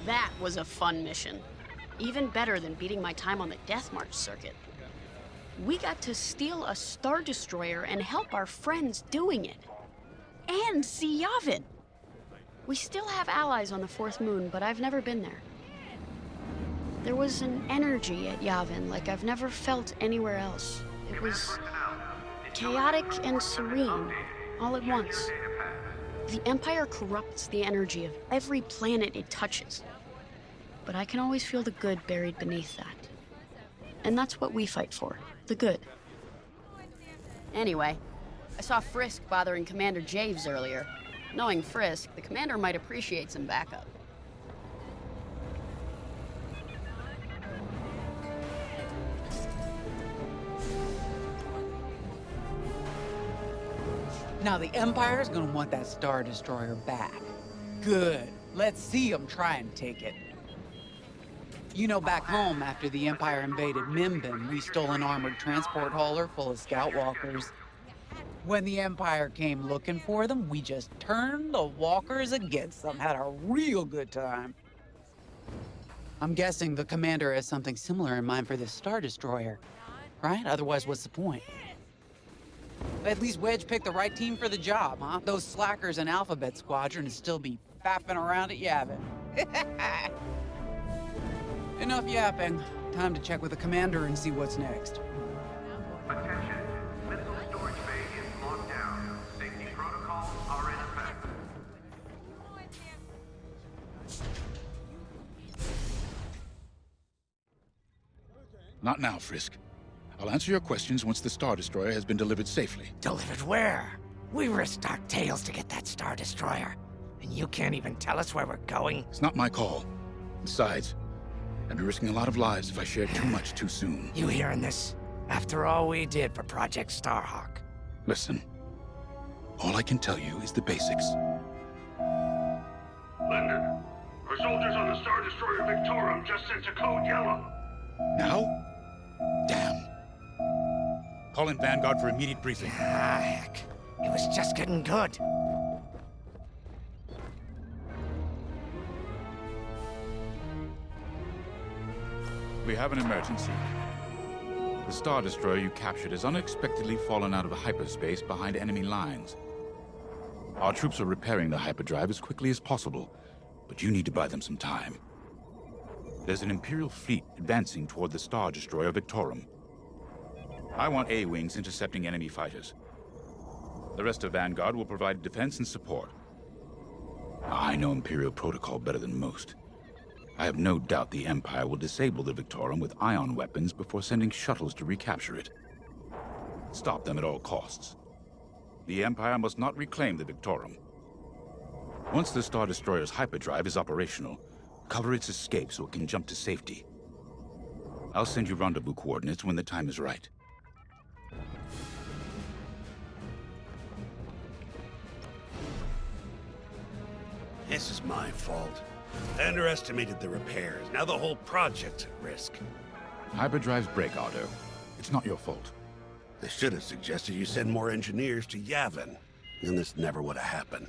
That was a fun mission. Even better than beating my time on the Death March circuit. We got to steal a Star Destroyer and help our friends doing it. And see Yavin. We still have allies on the fourth moon, but I've never been there. There was an energy at Yavin like I've never felt anywhere else. It was chaotic and serene, all at once. The Empire corrupts the energy of every planet it touches. But I can always feel the good buried beneath that. And that's what we fight for, the good. Anyway, I saw Frisk bothering Commander Javes earlier. Knowing Frisk, the commander might appreciate some backup. Now the Empire's gonna want that Star Destroyer back. Good. Let's see them try and take it. You know, back home, after the Empire invaded Mimbin, we stole an armored transport hauler full of scout walkers. When the Empire came looking for them, we just turned the walkers against them, had a real good time. I'm guessing the commander has something similar in mind for this Star Destroyer, right? Otherwise, what's the point? At least Wedge picked the right team for the job, huh? Those slackers in Alphabet Squadron would still be faffing around at Yavin. Enough yapping. Time to check with the commander and see what's next. Attention. Missile storage bay is locked down. Safety protocols are in effect. Not now, Frisk. I'll answer your questions once the Star Destroyer has been delivered safely. Delivered where? We risked our tails to get that Star Destroyer. And you can't even tell us where we're going? It's not my call. Besides, I'd be risking a lot of lives if I shared too much too soon. You hearing this? After all we did for Project Starhawk. Listen, all I can tell you is the basics. London, our soldiers on the Star Destroyer Victorium just sent a code yellow. Now? Damn. Call in Vanguard for immediate briefing. Ah, heck. It was just getting good. We have an emergency. The Star Destroyer you captured has unexpectedly fallen out of hyperspace behind enemy lines. Our troops are repairing the hyperdrive as quickly as possible, but you need to buy them some time. There's an Imperial fleet advancing toward the Star Destroyer Victorum. I want A-wings intercepting enemy fighters. The rest of Vanguard will provide defense and support. I know Imperial protocol better than most. I have no doubt the Empire will disable the Victorium with ion weapons before sending shuttles to recapture it. Stop them at all costs. The Empire must not reclaim the Victorium. Once the Star Destroyer's hyperdrive is operational, cover its escape so it can jump to safety. I'll send you rendezvous coordinates when the time is right. This is my fault. I underestimated the repairs. Now the whole project's at risk. Hyperdrives break, Otto. It's not your fault. I should have suggested you send more engineers to Yavin. Then this never would have happened.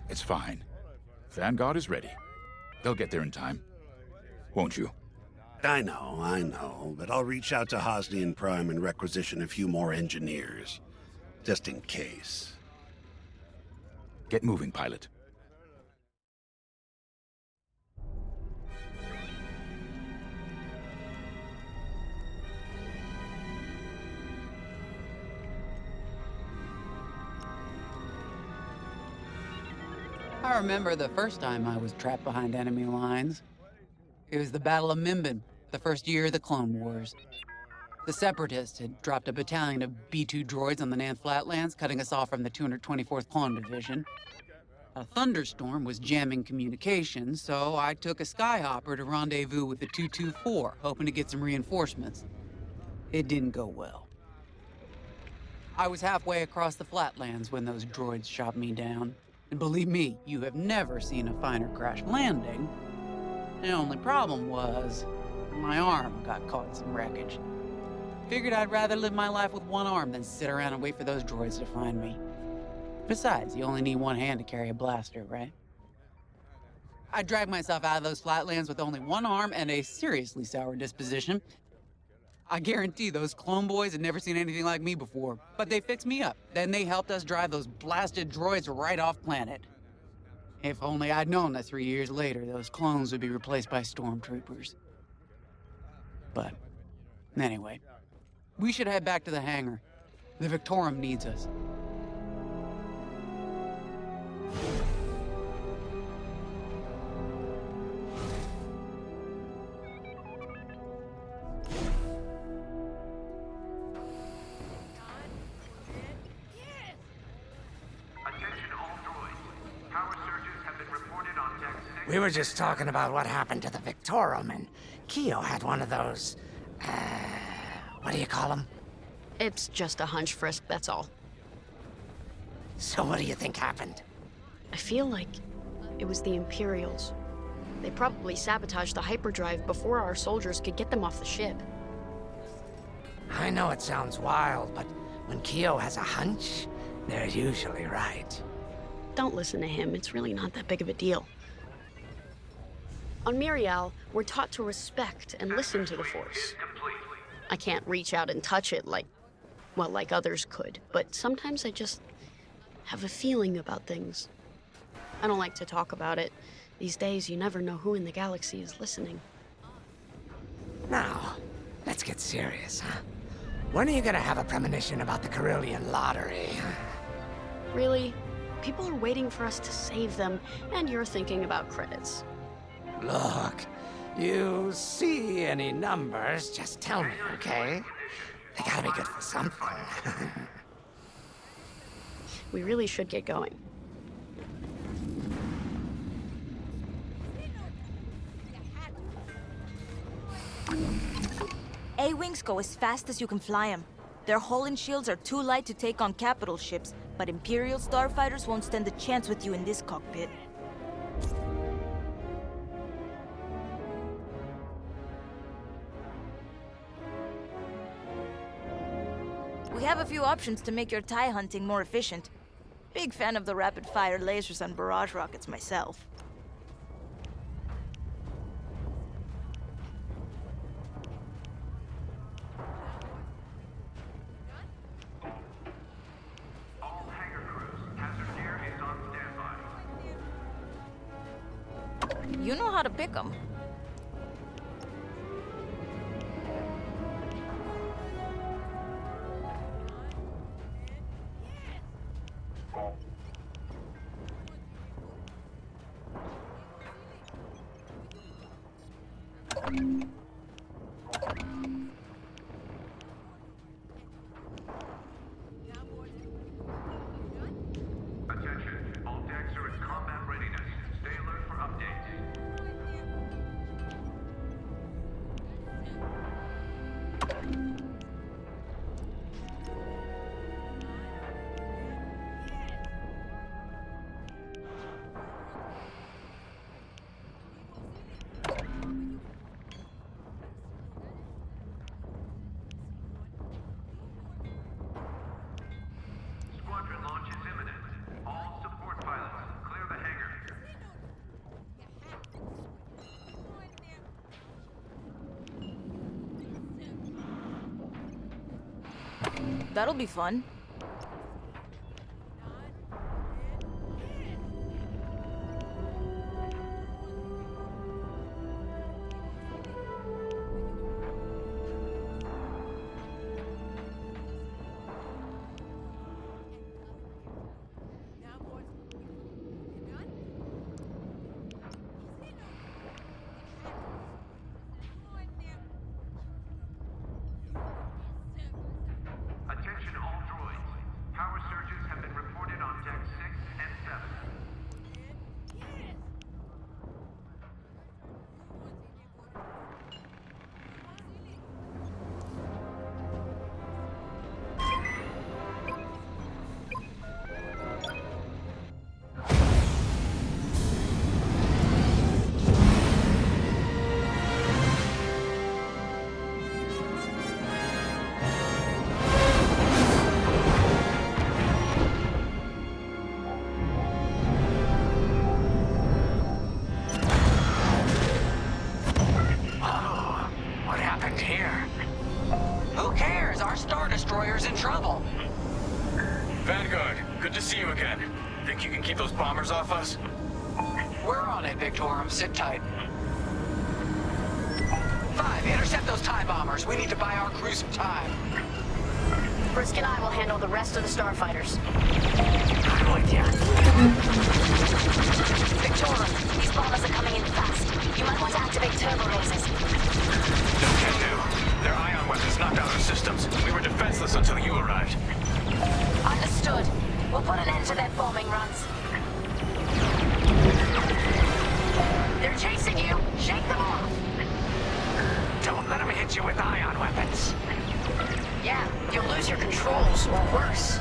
It's fine. Vanguard is ready. They'll get there in time. Won't you? I know, but I'll reach out to Hosnian Prime and requisition a few more engineers. Just in case. Get moving, pilot. I remember the first time I was trapped behind enemy lines. It was the Battle of Mimbin, the first year of the Clone Wars. The Separatists had dropped a battalion of B-2 droids on the Nan Flatlands, cutting us off from the 224th Clone Division. A thunderstorm was jamming communications, so I took a Skyhopper to rendezvous with the 224, hoping to get some reinforcements. It didn't go well. I was halfway across the Flatlands when those droids shot me down. And believe me, you have never seen a finer crash landing. The only problem was, my arm got caught in some wreckage. Figured I'd rather live my life with one arm than sit around and wait for those droids to find me. Besides, you only need one hand to carry a blaster, right? I dragged myself out of those flatlands with only one arm and a seriously sour disposition. I guarantee those clone boys had never seen anything like me before, but they fixed me up. Then they helped us drive those blasted droids right off planet. If only I'd known that 3 years later, those clones would be replaced by stormtroopers. But, anyway, we should head back to the hangar. The Victorium needs us. Attention all droids. Power surges have been reported on deck 6. We were just talking about what happened to the Victorium, and Keo had one of those, what do you call them? It's just a hunch, Frisk, that's all. So what do you think happened? I feel like it was the Imperials. They probably sabotaged the hyperdrive before our soldiers could get them off the ship. I know it sounds wild, but when Keo has a hunch, they're usually right. Don't listen to him, it's really not that big of a deal. On Mirial, we're taught to respect and listen to the Force. I can't reach out and touch it like others could, but sometimes I just have a feeling about things. I don't like to talk about it. These days, you never know who in the galaxy is listening. Now, let's get serious, huh? When are you gonna have a premonition about the Carillion lottery? Really? People are waiting for us to save them, and you're thinking about credits. Look, you see any numbers, just tell me, okay? They gotta be good for something. We really should get going. A-Wings go as fast as you can fly them. Their hull and shields are too light to take on capital ships, but Imperial starfighters won't stand a chance with you in this cockpit. We have a few options to make your TIE hunting more efficient. Big fan of the rapid-fire lasers and barrage rockets myself. All hangar crews, hazard gear is on standby. You know how to pick them. Attention, all decks are in combat readiness. Stay alert for updates. Squadron launch is imminent. All support pilots, clear the hangar. That'll be fun. Attention all droids. destroyer's in trouble. Vanguard, good to see you again. Think you can keep those bombers off us? We're on it, Victorium. Sit tight. 5, intercept those TIE bombers. We need to buy our crew some time. Brisk and I will handle the rest of the starfighters. I'm with you. Victorium, these bombers are coming in fast. You might want to activate turbo lasers. No can do. Their ion weapons knocked out our systems. We were defenseless until you arrived. Understood. We'll put an end to their bombing runs. They're chasing you. Shake them off. Don't let them hit you with ion weapons. Yeah, you'll lose your controls, or worse.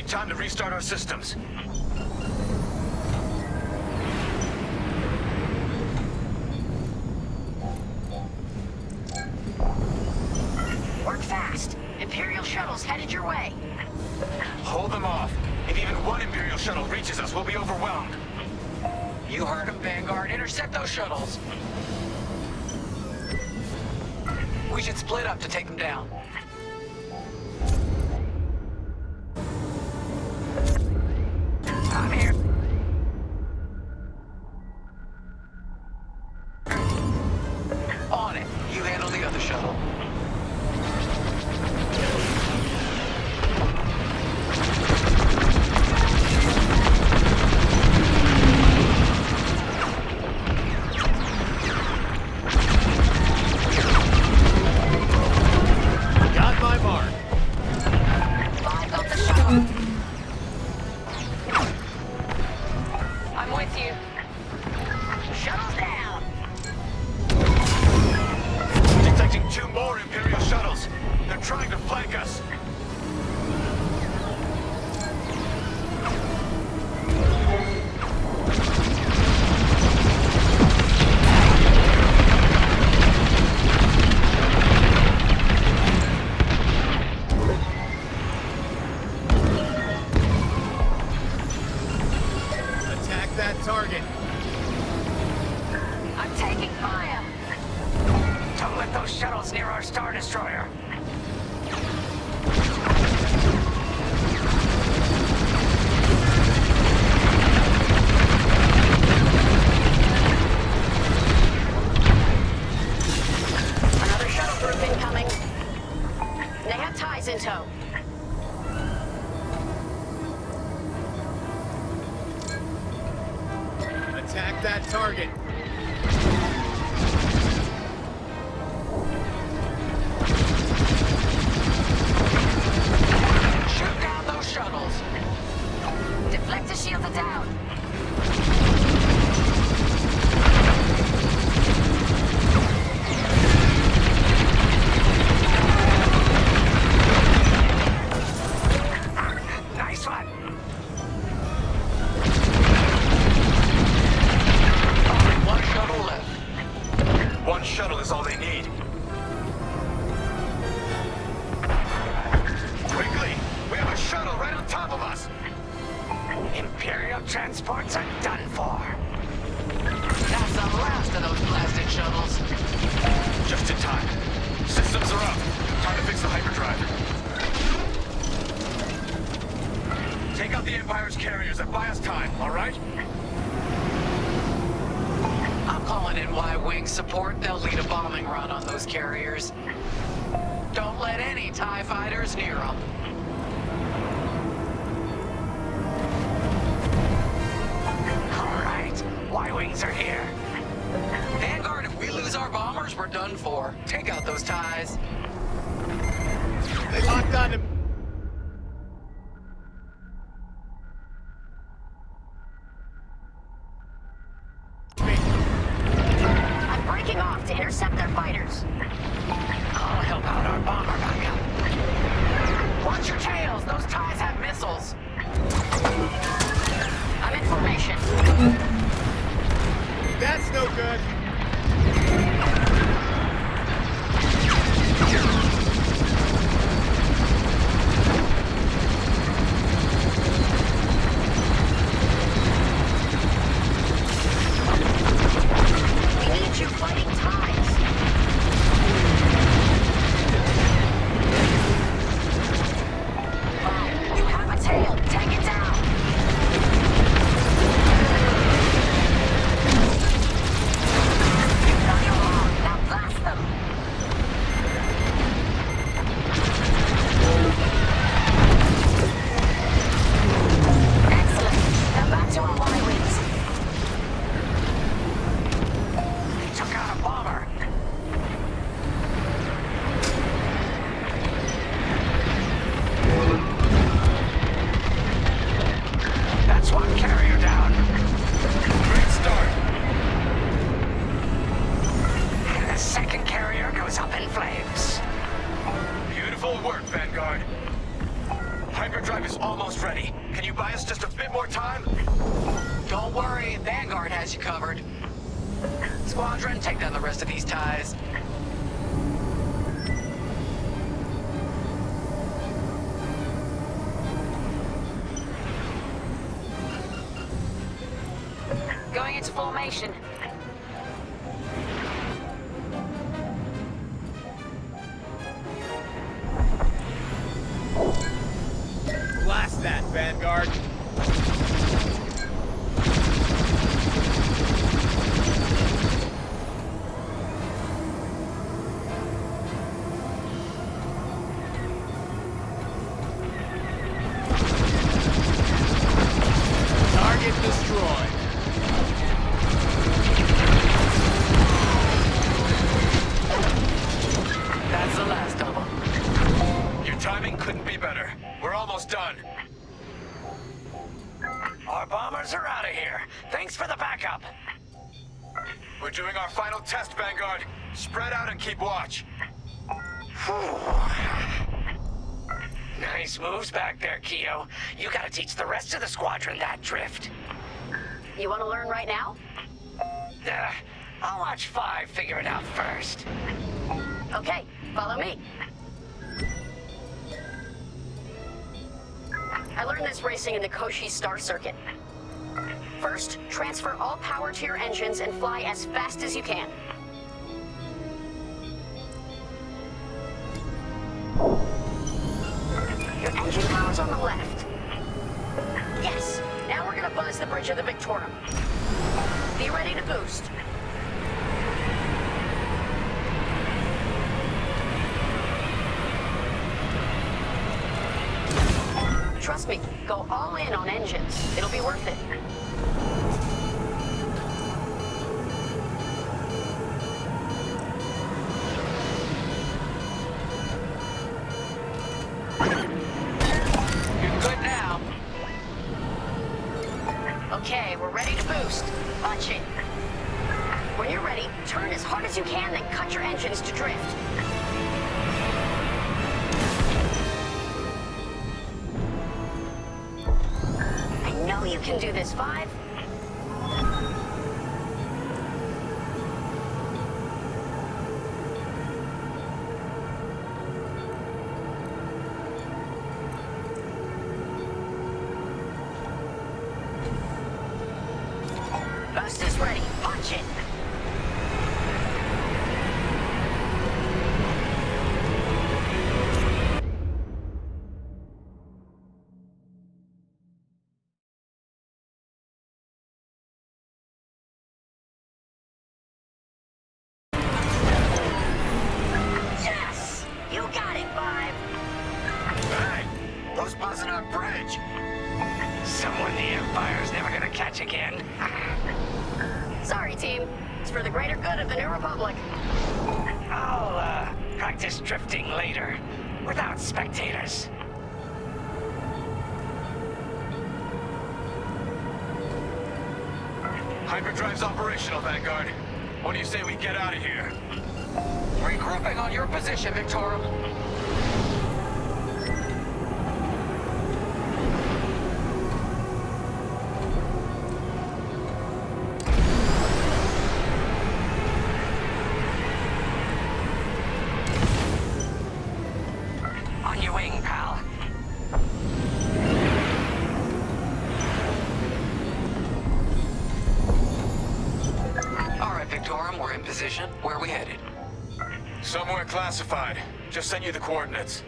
Time to restart our systems. Work fast. Imperial shuttles headed your way. Hold them off. If even one Imperial shuttle reaches us, we'll be overwhelmed. You heard him, Vanguard. Intercept those shuttles. We should split up to take them down. I'm here. On it. You handle the other shuttle. Got my mark. I've got the shuttle. I'm with you. Shuttles down. Detecting 2 more Imperial shuttles. They're trying to flank us. Attack that target. I'm taking fire. Don't let those shuttles near our Star Destroyer. Another shuttle group incoming. They have ties in tow. that target. Shoot down those shuttles. Deflector shields are down. Nice one. Only one shuttle left. One shuttle is all they need. Quickly! We have a shuttle right on top of us! Imperial transports are done for. That's the last of those blasted shuttles. Just in time. Systems are up. Time to fix the hyperdrive. Take out the Empire's carriers and buy us time, all right? I'm calling in Y-Wing support. They'll lead a bombing run on those carriers. Don't let any TIE fighters near them. All right, Y-Wings are here. Vanguard, if we lose our bombers, we're done for. Take out those TIEs. They locked on him. I'm breaking off to intercept their fighters. I'll help out our bomber backup. Watch your tails. Those TIEs have missiles. I'm in formation. That's no good. We need you fighting TIEs. You have a tail. Take it down. You've done your wrong. Now blast them. Excellent. Now back to our Y-Wings. They took out a bomber. That's one carrier down. Great start. And the second carrier goes up in flames. Beautiful work, Vanguard. Hyperdrive is almost ready. Can you buy us just a bit more time? Don't worry, Vanguard has you covered. Squadron, take down the rest of these TIEs. Going into formation. Blast that, Vanguard. Target destroyed. That's the last of them. Your timing couldn't be better. We're almost done. Our bombers are out of here. Thanks for the backup. We're doing our final test, Vanguard. Spread out and keep watch. Nice moves back there, Keo. You gotta teach the rest of the squadron that drift. You want to learn right now? I'll watch 5 figure it out first. Okay, follow me. I learned this racing in the Koshi Star Circuit. First, transfer all power to your engines and fly as fast as you can. Your engine power's on the left. Yes, now we're gonna buzz the bridge of the Victorium. Be ready to boost. Trust me, go all in on engines. It'll be worth it. Okay, we're ready to boost. Watch it. When you're ready, turn as hard as you can, then cut your engines to drift. I know you can do this, Five. Boost is ready. Punch it. Yes! You got it, Five. Hey, who's buzzing our bridge? Someone the Empire's never gonna catch again. Sorry, team. It's for the greater good of the New Republic. I'll, practice drifting later, without spectators. Hyperdrive's operational, Vanguard. What do you say we get out of here? Regrouping on your position, Victorium. On your wing, pal. All right, Victorium, we're in position. Where are we headed? Somewhere classified. Just send you the coordinates.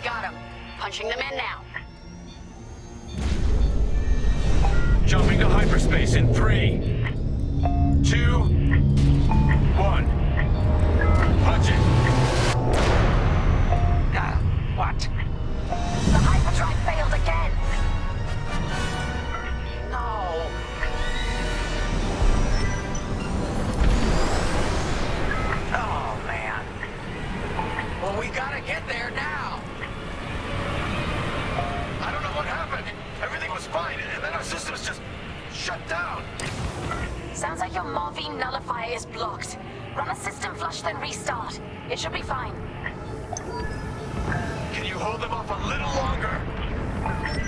Got him. Punching them in now. Jumping to hyperspace in 3, 2, 1. Punch it. What? The Hyperdrive failed again. No. Oh, man. Well, we gotta get there now. I don't know what happened. Everything was fine, and then our systems just shut down. Sounds like your morphine nullifier is blocked. Run a system flush, then restart. It should be fine. Can you hold them off a little longer?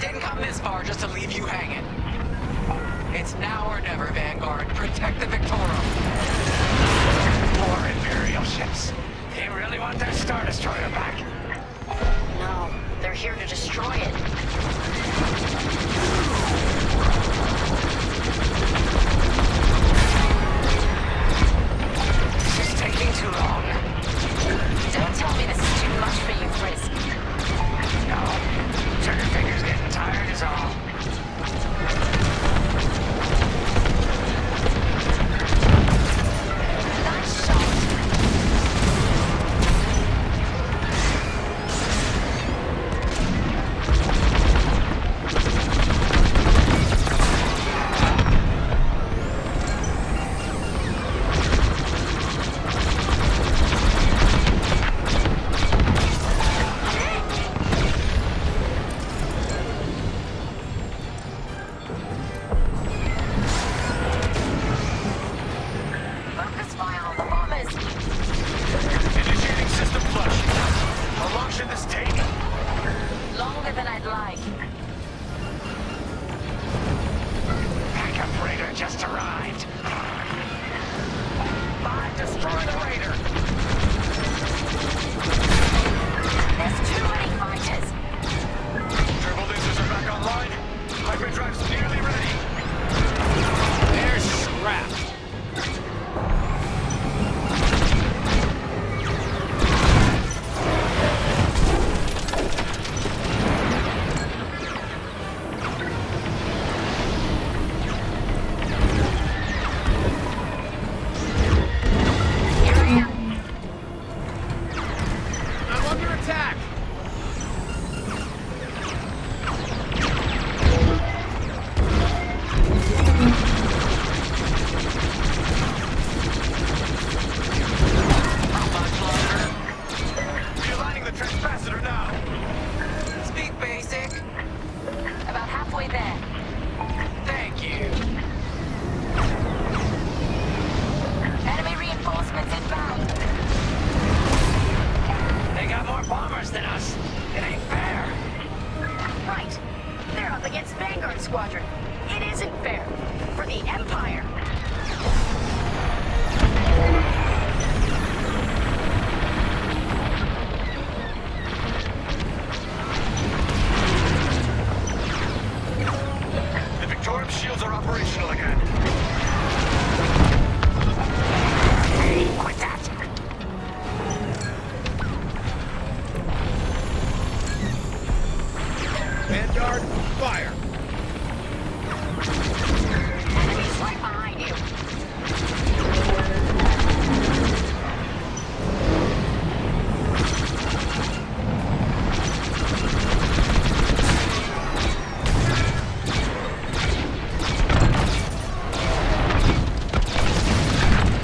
Didn't come this far just to leave you hanging. It's now or never, Vanguard. Protect the Victorium. More Imperial ships. They really want their Star Destroyer back. No, they're here to destroy it. This is taking too long. Don't tell me this is too much for you, Frisk. No. Trigger finger's getting tired is all. Nice shot. are operational again. Hey, quit that. Vanguard, fire! Enemies right behind you.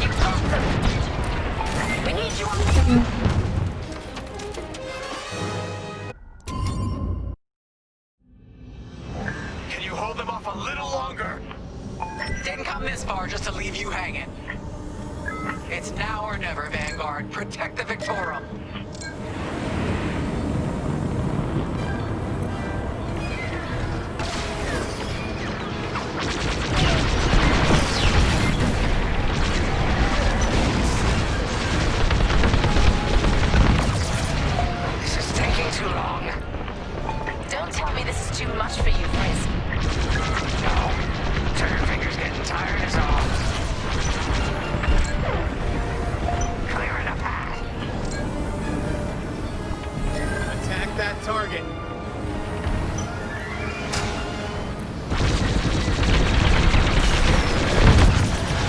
You got them. We need you on the... Can you hold them off a little longer? Didn't come this far just to leave you hanging. It's now or never, Vanguard. Protect the Victorium. This is taking too long. Don't tell me this is too much for you, Frisk. No. Trigger finger's getting tired as all. Clearing a path. Attack that target.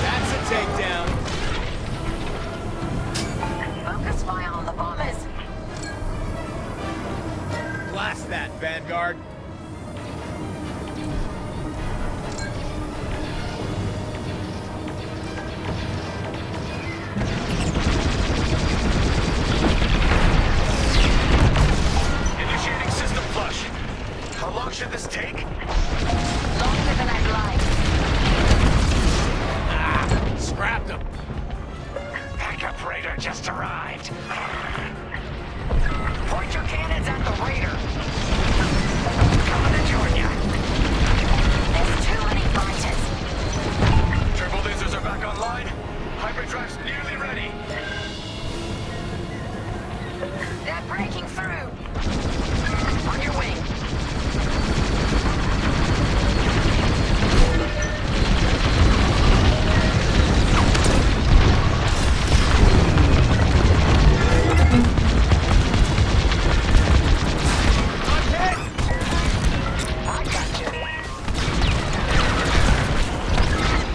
That's a takedown. Focus fire on the bombers. Blast that, Vanguard. Initiating system flush. How long should this take? Longer than I'd like. Scrapped him. Backup raider just arrived. Point your cannons at the raider. Coming to join ya. There's too many fighters. Turbo lasers are back online. Hyperdrive's nearly ready. They're breaking through. On your wing. I got you.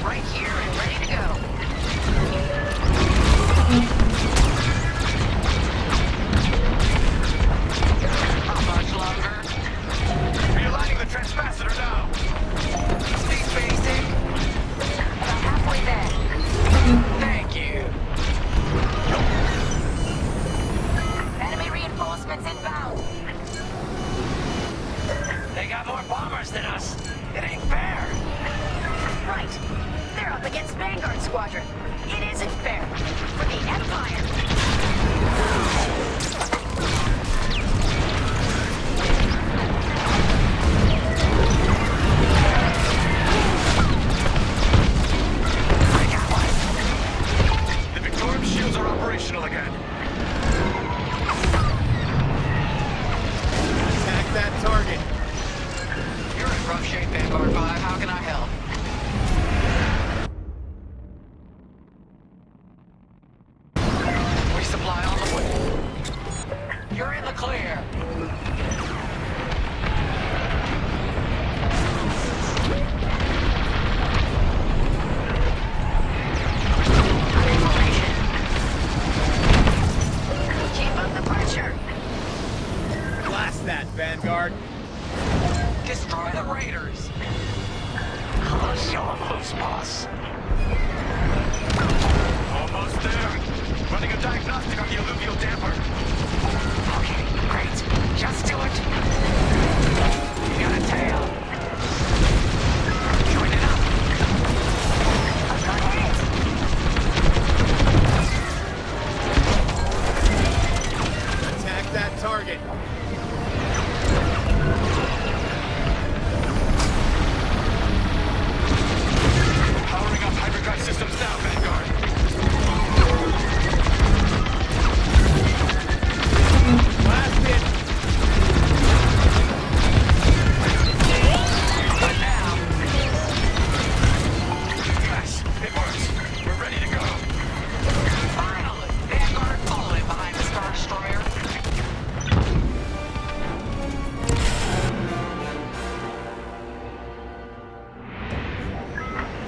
Right here and ready to go. How much longer? Realigning the transpacitor now. Stay basic. About halfway there. Thank you. Enemy reinforcements inbound. They got more bombers than us. It ain't fair. Right. They're up against Vanguard Squadron. It isn't fair. For the Empire. I got one. The Victorium shields are operational again. Attack that target. You're in rough shape, Vanguard 5. How can I help? Resupply on the way. You're in the clear. On information. Keep up the pressure. Blast that, Vanguard. Destroy the raiders. I'll show 'em who's boss. Almost there. Running a diagnostic on the alluvial damper. Okay, great. Just do it. You got a tail. Join it up. I've got hands. Attack that target. Powering up hyperdrive systems now, Vanguard. Blast it.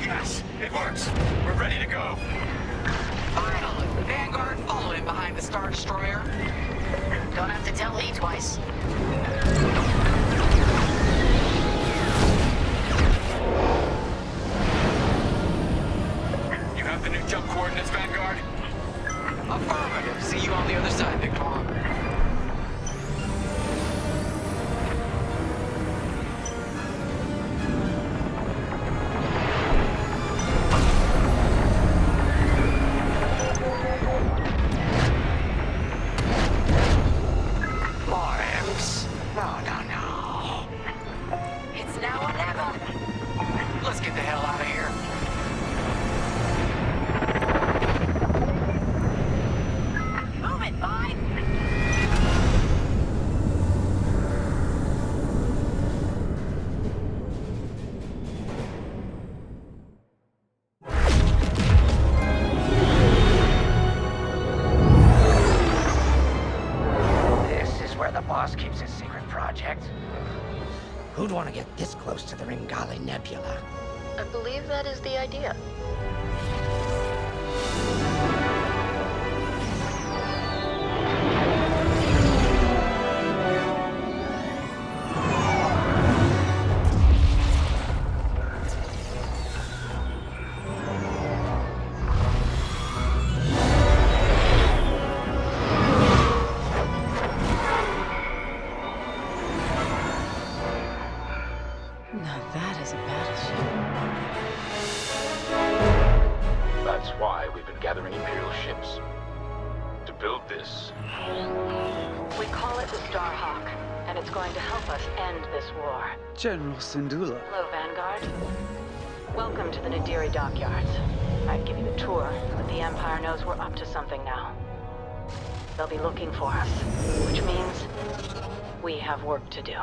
Yes, it works. We're ready to go. Finally, the Vanguard followed in behind the Star Destroyer. Don't have to tell Lee twice. You have the new jump coordinates, Vanguard? Affirmative. See you on the other side, Victorium. More imps? No, no, no. It's now or never. Let's get the hell out of here. Move it, bye! This is where the boss keeps his secret project. Who'd want to get this close to the Ringali Nebula? I believe that is the idea. Now that is a battleship. That's why we've been gathering Imperial ships. To build this. We call it the Starhawk, and it's going to help us end this war. General Syndulla. Hello, Vanguard. Welcome to the Nadiri Dockyards. I'd give you a tour, but the Empire knows we're up to something now. They'll be looking for us, which means we have work to do.